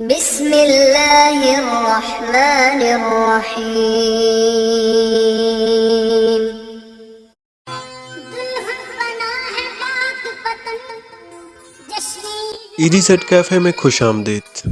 بسم اللہ الرحمن الرحیم. ایڈی سیٹ کیفے میں خوش آمدید.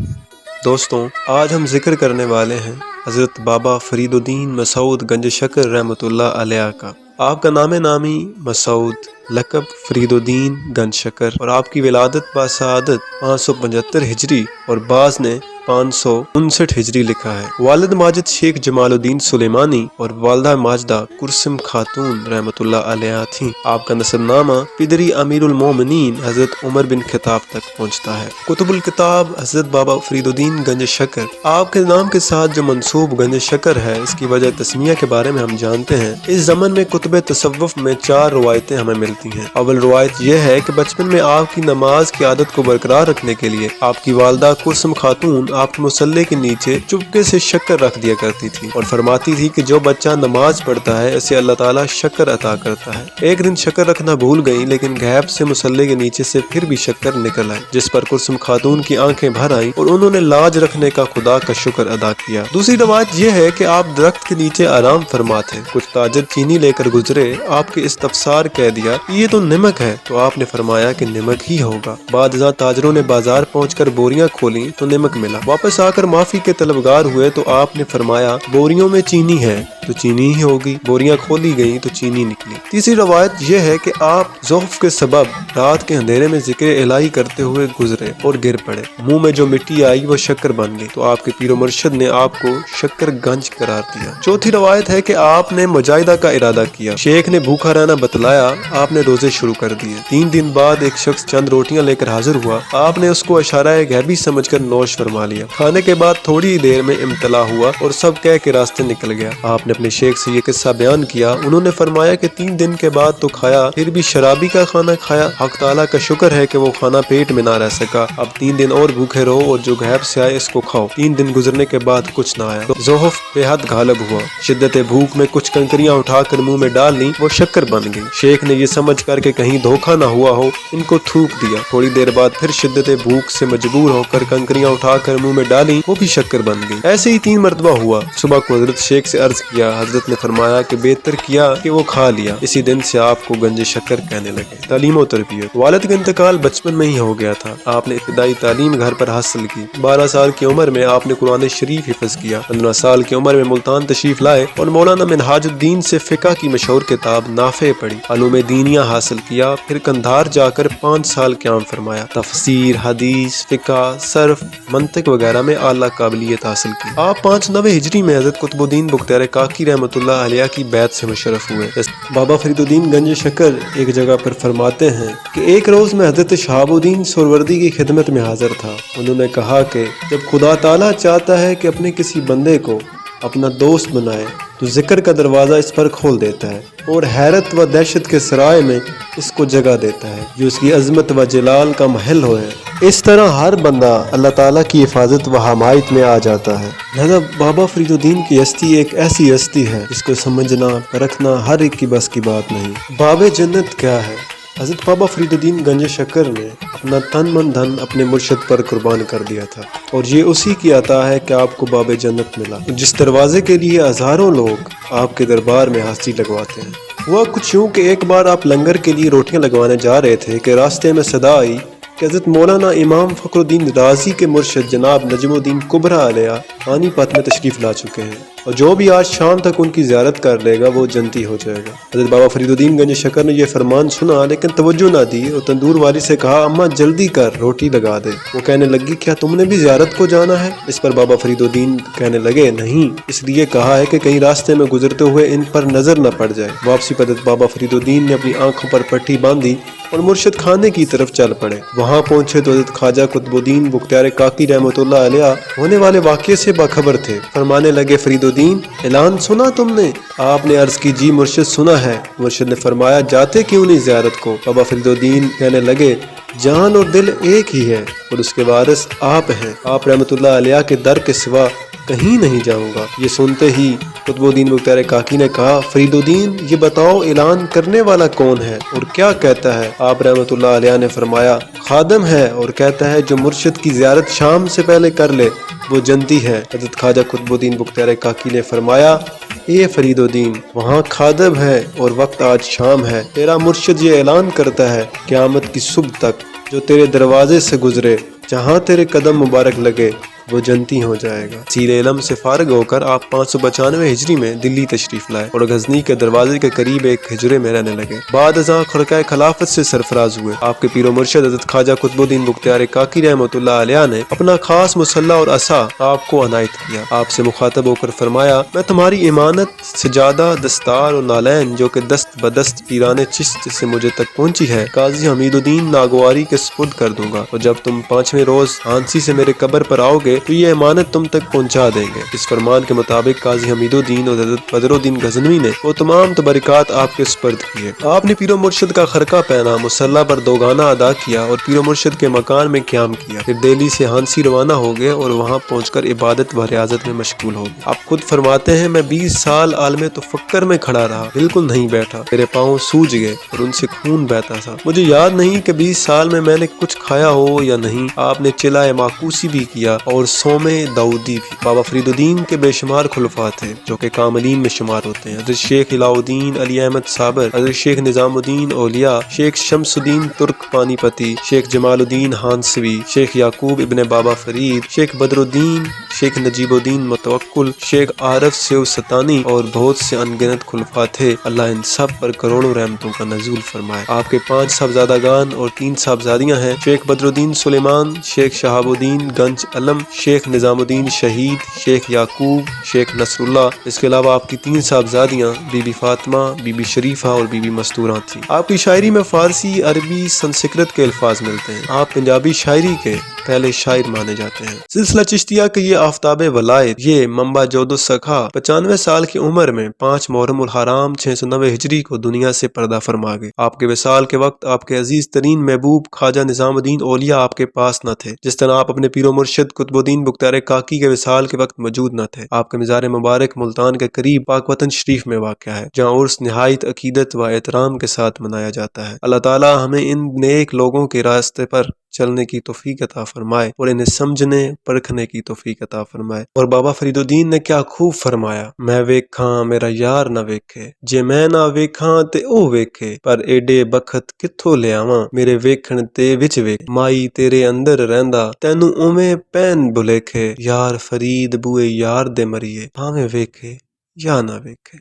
دوستوں، آج ہم ذکر کرنے والے ہیں حضرت بابا فرید الدین مسعود گنج شکر رحمۃ اللہ علیہ کا. آپ کا نام نامی مسعود، لقب فرید الدین گنج شکر، اور آپ کی ولادت باسعادت 575 ہجری اور بعض نے 559 ہجری لکھا ہے. والد ماجد شیخ جمال الدین سلیمانی اور والدہ ماجدہ کرسم خاتون رحمۃ اللہ علیہ تھیں. آپ کا نسب نامہ پدری امیر المومنین حضرت عمر بن خطاب تک پہنچتا ہے. کتب الکتاب حضرت بابا فرید الدین گنج شکر. آپ کے نام کے ساتھ جو منسوب گنج شکر ہے، اس کی وجہ تسمیہ کے بارے میں ہم جانتے ہیں. اس زمن میں کتب تصوف میں 4 روایتیں ہمیں ملتی ہیں. اول روایت یہ ہے کہ بچپن میں آپ کی نماز کی عادت کو برقرار رکھنے کے لیے آپ کی والدہ کرسم خاتون آپ کے مصلے کے نیچے چپکے سے شکر رکھ دیا کرتی تھی اور فرماتی تھی کہ جو بچہ نماز پڑھتا ہے اسے اللہ تعالیٰ شکر عطا کرتا ہے. ایک دن شکر رکھنا بھول گئی، لیکن غیب سے مصلے کے نیچے سے پھر بھی شکر نکل آئی، جس پر کرسم خاتون کی آنکھیں بھر آئیں اور انہوں نے لاج رکھنے کا خدا کا شکر ادا کیا. دوسری روایت یہ ہے کہ آپ درخت کے نیچے آرام فرما تھے. کچھ تاجر چینی لے کر گزرے، آپ کے استفسار کہہ دیا یہ تو نمک ہے، تو آپ نے فرمایا کہ نمک ہی ہوگا. بعد ازاں تاجروں نے بازار پہنچ کر بوریاں کھولیں تو نمک ملا. واپس آ کر معافی کے طلبگار ہوئے تو آپ نے فرمایا بوریوں میں چینی ہے تو چینی ہی ہوگی. بوریاں کھولی گئیں تو چینی نکلی. تیسری روایت یہ ہے کہ آپ ضعف کے سبب رات کے اندھیرے میں ذکر الہی کرتے ہوئے گزرے اور گر پڑے. منہ میں جو مٹی آئی وہ شکر بن گئی، تو آپ کے پیر و مرشد نے آپ کو شکر گنج قرار دیا. چوتھی روایت ہے کہ آپ نے مجاہدہ کا ارادہ کیا. شیخ نے بھوکا رہنا بتلایا، آپ نے روزے شروع کر دیے. 3 دن بعد ایک شخص چند روٹیاں لے کر حاضر ہوا. آپ نے اس کو اشارہ غیبی سمجھ کر نوش فرما لیا. کھانے کے بعد تھوڑی دیر میں امتلا ہوا اور سب کہہ کے راستے نکل گیا. آپ نے اپنے شیخ سے یہ قصہ بیان کیا. انہوں نے فرمایا کہ 3 دن کے بعد تو کھایا، پھر بھی شرابی کا کھانا کھایا. حق تعالیٰ کا شکر ہے کہ وہ کھانا پیٹ میں نہ رہ سکا. اب 3 دن اور بھوکے رہو اور جو غیب سے آئے اس کو کھاؤ. 3 دن گزرنے کے بعد کچھ نہ آیا تو ضعف بے حد غالب ہوا. شدت بھوک میں کچھ کنکریاں اٹھا کر منہ میں ڈال لیں، وہ شکر بن گئی. شیخ نے یہ سمجھ کر کہ کہیں دھوکہ نہ ہوا ہو ان کو تھوک دیا. تھوڑی دیر بعد پھر شدت بھوک سے مجبور ہو کر کنکریاں اٹھا کر منہ میں ڈالیں، وہ بھی شکر بن گئی. ایسے ہی 3 مرتبہ ہوا. صبح کو حضرت شیخ سے عرض کیا. حضرت نے فرمایا کہ بہتر کیا کہ وہ کھا لیا. اسی دن سے آپ کو گنج شکر کہنے لگے. تعلیم و تربیت. والد کا انتقال بچپن میں ہی ہو گیا تھا. آپ نے ابتدائی تعلیم گھر پر حاصل کی. 12 سال کی عمر میں آپ نے قرآن شریف حفظ کیا. 15 سال کی عمر میں ملتان تشریف لائے اور مولانا منہاج الدین سے فقہ کی مشہور کتاب نافع پڑھی. علوم دینیہ حاصل کیا. پھر قندھار جا کر 5 سال قیام فرمایا. تفسیر، حدیث، فقہ، صرف، منطق وغیرہ میں اعلیٰ قابلیت حاصل کی. آپ 590 ہجری میں حضرت قطب الدین بختیار کاکی رحمۃ اللہ علیہ کی بیعت سے مشرف ہوئے. بابا فرید الدین گنج شکر ایک جگہ پر فرماتے ہیں کہ ایک روز میں حضرت شہاب الدین سہروردی کی خدمت میں حاضر تھا. انہوں نے کہا کہ جب خدا تعالیٰ چاہتا ہے کہ اپنے کسی بندے کو اپنا دوست بنائے تو ذکر کا دروازہ اس پر کھول دیتا ہے اور حیرت و دہشت کے سرائے میں اس کو جگہ دیتا ہے جو اس کی عظمت و جلال کا محل ہوئے. اس طرح ہر بندہ اللہ تعالیٰ کی حفاظت و حمایت میں آ جاتا ہے. لہذا بابا فرید الدین کی ہستی ایک ایسی ہستی ہے جس کو سمجھنا پرکھنا ہر ایک کی بس کی بات نہیں. باب جنت کیا ہے؟ حضرت بابا فرید الدین گنج شکر نے اپنا تن من دھن اپنے مرشد پر قربان کر دیا تھا، اور یہ اسی کی عطا ہے کہ آپ کو باب جنت ملا، جس دروازے کے لیے ہزاروں لوگ آپ کے دربار میں حاضری لگواتے ہیں. ہوا کچھ یوں کہ ایک بار آپ لنگر کے لیے روٹیاں لگوانے جا رہے تھے کہ راستے میں صدا آئی کہ حضرت مولانا امام فخر الدین رازی کے مرشد جناب نجم الدین کبرا علیہ پانی پت میں تشریف لا چکے ہیں، اور جو بھی آج شام تک ان کی زیارت کر لے گا وہ جنتی ہو جائے گا. حضرت بابا فرید الدین گنج شکر نے یہ فرمان سنا لیکن توجہ نہ دی اور تندور والی سے کہا اماں جلدی کر روٹی لگا دے. وہ کہنے لگی کیا تم نے بھی زیارت کو جانا ہے؟ اس پر بابا فرید الدین کہنے لگے نہیں، اس لیے کہا ہے کہ کہیں راستے میں گزرتے ہوئے ان پر نظر نہ پڑ جائے. واپسی پر حضرت بابا فرید الدین نے اپنی آنکھوں پر پٹی باندھی اور مرشد خانے کی طرف چل پڑے. وہاں پہنچے تو حضرت خواجہ قطب الدین بختیار کاکی رحمۃ اللہ علیہ ہونے والے واقعے سے باخبر تھے. فرمانے لگے فرید الدین اعلان سنا تم نے؟ آپ نے عرض کی جی مرشد سنا ہے. مرشد نے فرمایا جاتے کیوں نہیں زیارت کو؟ بابا فرید الدین کہنے لگے جان اور دل ایک ہی ہے اور اس کے وارث آپ ہیں. آپ رحمۃ اللہ علیہ کے در کے سوا کہیں نہیں جاؤں گا۔ یہ سنتے ہی قطب الدین بختیار کاکی نے کہا فرید الدین یہ بتاؤ اعلان کرنے والا کون ہے اور کیا کہتا ہے؟ آپ رحمۃ اللہ علیہ نے فرمایا خادم ہے اور کہتا ہے جو مرشد کی زیارت شام سے پہلے کر لے وہ جنتی ہے۔ حضرت خواجہ قطب الدین بختیار کاکی نے فرمایا اے فرید الدین وہاں خادم ہے اور وقت آج شام ہے، تیرا مرشد یہ اعلان کرتا ہے قیامت کی صبح تک جو تیرے دروازے سے گزرے جہاں تیرے قدم مبارک لگے وہ جنتی ہو جائے گا۔ سیر علم سے فارغ ہو کر آپ 595 ہجری میں دلی تشریف لائے اور غزنی کے دروازے کے قریب ایک حجرے میں رہنے لگے۔ بعد ازاں خرقہ خلافت سے سرفراز ہوئے۔ آپ کے پیر و مرشد حضرت خواجہ قطب الدین بختیار کاکی رحمۃ اللہ علیہ نے اپنا خاص مسلح اور عصا آپ کو عنایت کیا۔ آپ سے مخاطب ہو کر فرمایا میں تمہاری امانت سجادہ دستار اور نالین جو کہ دست بدست پیران چشت سے مجھے تک پہنچی ہے قاضی حمید الدین ناگواری کے سپرد کر دوں گا، اور جب تم 5ویں روز ہانسی سے میرے قبر پر آؤ گے تو یہ امانت تم تک پہنچا دیں گے۔ اس فرمان کے مطابق قاضی حمید الدین اور حضرت بدر الدین غزنوی نے وہ تمام تبرکات آپ کے سپرد کیے۔ آپ نے پیر و مرشد کا خرقہ پہنا، مصلی پر دوگانہ ادا کیا اور پیر و مرشد کے مکان میں قیام کیا۔ پھر دہلی سے ہانسی روانہ ہو گئے اور وہاں پہنچ کر عبادت و ریاضت میں مشغول ہو گئے۔ آپ خود فرماتے ہیں میں 20 سال عالم تفکر میں کھڑا رہا، بالکل نہیں بیٹھا، میرے پاؤں سوج گئے اور ان سے خون بہتا تھا۔ مجھے یاد نہیں کہ 20 سال میں نے کچھ کھایا ہو یا نہیں۔ آپ نے چلائے ماکوسی بھی کیا اور سوم داؤدی بھی۔ بابا فرید الدین کے بے شمار خلفاء تھے جو کہ کاملین میں شمار ہوتے ہیں۔ حضرت شیخ علاء الدین علی احمد صابر، حضرت شیخ نظام الدین اولیاء، شیخ شمس الدین ترک پانی پتی، شیخ جمال الدین ہانسوی، شیخ یعقوب ابن بابا فرید، شیخ بدر الدین، شیخ نجیب الدین متوکل، شیخ عارف سیو ستانی اور بہت سے انگنت خلفاء تھے۔ اللہ ان سب پر کروڑوں رحمتوں کا نزول فرمائے۔ آپ کے 5 صاحبزادگان اور 3 صاحبزادیاں ہیں، شیخ بدر الدین سلیمان، شیخ شہاب الدین گنج علم، شیخ نظام الدین شہید، شیخ یعقوب، شیخ نصر اللہ۔ اس کے علاوہ آپ کی 3 صاحبزادیاں بی بی فاطمہ، بی بی شریفہ اور بی بی مستورہ تھیں۔ آپ کی شاعری میں فارسی، عربی، سنسکرت کے الفاظ ملتے ہیں۔ آپ پنجابی شاعری کے پہلے شاعر مانے جاتے ہیں۔ سلسلہ چشتیہ کے یہ آفتاب ولایت، یہ منبع جود و سخا 95 سال کی عمر میں 5 محرم الحرام 690 ہجری کو دنیا سے پردہ فرما گئے۔ آپ کے وصال کے وقت آپ کے عزیز ترین محبوب خواجہ نظام الدین اولیاء آپ کے پاس نہ تھے، جس طرح آپ اپنے پیر و مرشد قطب الدین بختیار کاکی کے وصال کے وقت موجود نہ تھے۔ آپ کے مزار مبارک ملتان کے قریب پاک وطن شریف میں واقع ہے، جہاں عرس نہایت عقیدت و احترام کے ساتھ منایا جاتا ہے۔ اللہ تعالی ہمیں ان نیک لوگوں کے راستے پر چلنے کی توفیق عطا فرمائے اور انہیں سمجھنے پرکھنے کی توفیق عطا فرمائے۔ اور بابا فرید الدین نے کیا خوب فرمایا، میں ویکھاں میرا یار نہ ویکھے، جے میں نہ ویکھاں تے او ویکھے، پر ایڈے بخت کتھوں لے آواں، میرے ویکھن تے وچ ویکھ، مائی تیرے اندر رہندا تینوں اوویں پین بھلیکھے، یار فرید بوئے یار دے مریے، بھاویں ویکھے یا نہ ویکھے۔